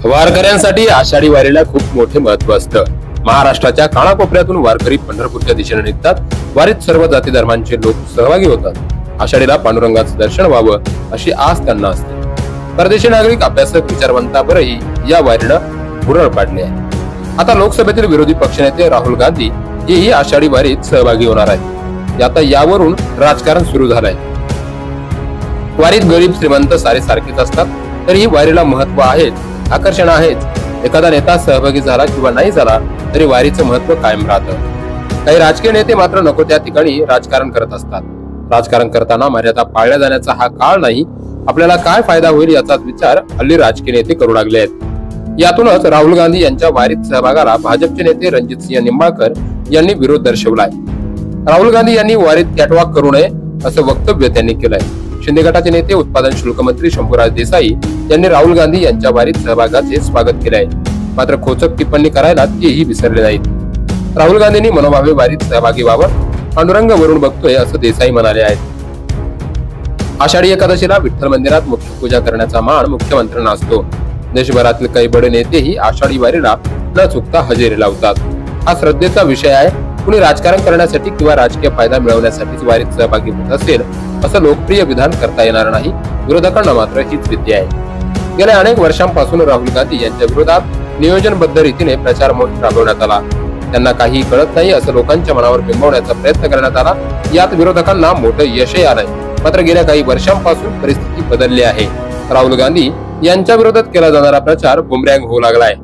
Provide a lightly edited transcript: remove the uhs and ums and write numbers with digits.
वारकऱ्यांसाठी आषाढी वारीला खूप मोठे महत्व असतं। महाराष्ट्राच्या कानाकोपऱ्यातून वारकरी पंढरपूरच्या दिशेने निघतात। वारीत सर्व जाती धर्मांचे लोक सहभागी होतात। आषाढीला पांडुरंगाचं दर्शन व्हावं अशी आस त्यांना असते। परदेशी नागरिक अभ्यासक विचारवंतावरही या वारीनं भुरळ पाडली आहे। आता लोकसभेतील विरोधी पक्षनेते राहुल गांधी हेही आषाढी वारीत सहभागी होणार आहेत। आता यावरून राजकारण सुरू झालंय। वारीत गरीब श्रीमंत सारे सारखेच असतात, तरीही वारीला महत्व आहे, आकर्षण आहेच। एखादा नेता सहभागी झाला किंवा नाही झाला तरी वारीचं महत्व कायम राहतं। काही राजकीय नेते मात्र नको त्या ठिकाणी राजकारण करत असतात। राजकारण करताना मर्यादा पाळल्या जाण्याचा हा काळ नाही, आपल्याला काय फायदा होईल याचाच विचार हल्ली राजकीय नेते करू लागले आहेत। यातूनच राहुल गांधी यांच्या वारीत सहभागाला भाजपचे नेते रणजितसिंह निंबाळकर यांनी विरोध दर्शवलाय। राहुल गांधी यांनी वारीत कॅटवॉक करू नये असं वक्तव्य त्यांनी केलंय। शिंदे गटाचे नेते उत्पादन शुल्क मंत्री शंभूराज देसाई यांनी राहुल गांधी यांच्या वारीत सहभागाचे स्वागत केले आहे, मात्र खोचक टिप्पणी करायला तेही विसरले नाहीत। राहुल गांधींनी मनोभावे वारीत सहभागी व्हावं, पांडुरंग वरून बघतोय असं देसाई म्हणाले आहेत। आषाढी एकादशीला विठ्ठल मंदिरात मुख्य पूजा करण्याचा मान मुख्यमंत्र्यांना असतो। देशभरातील काही बडे नेतेही आषाढी वारीला न चुकता हजेरी लावतात। हा श्रद्धेचा विषय आहे। कुणी राजकारण करण्यासाठी किंवा राजकीय फायदा मिळवण्यासाठीच वारीत सहभागी होत असेल असं लोकप्रिय विधान करता येणार नाही। विरोधकांना मात्र हीच भीती आहे। गेल्या अनेक वर्षांपासून राहुल गांधी यांच्या विरोधात नियोजनबद्ध रीतीने प्रचार मोहीम राबवण्यात आला। त्यांना काही कळत नाही असं लोकांच्या मनावर बिंबवण्याचा प्रयत्न करण्यात आला। यात विरोधकांना मोठं यशही आलंय, मात्र गेल्या काही वर्षांपासून परिस्थिती बदलली आहे। राहुल गांधी यांच्या विरोधात केला जाणारा प्रचार बुमरँग होऊ लागलाय।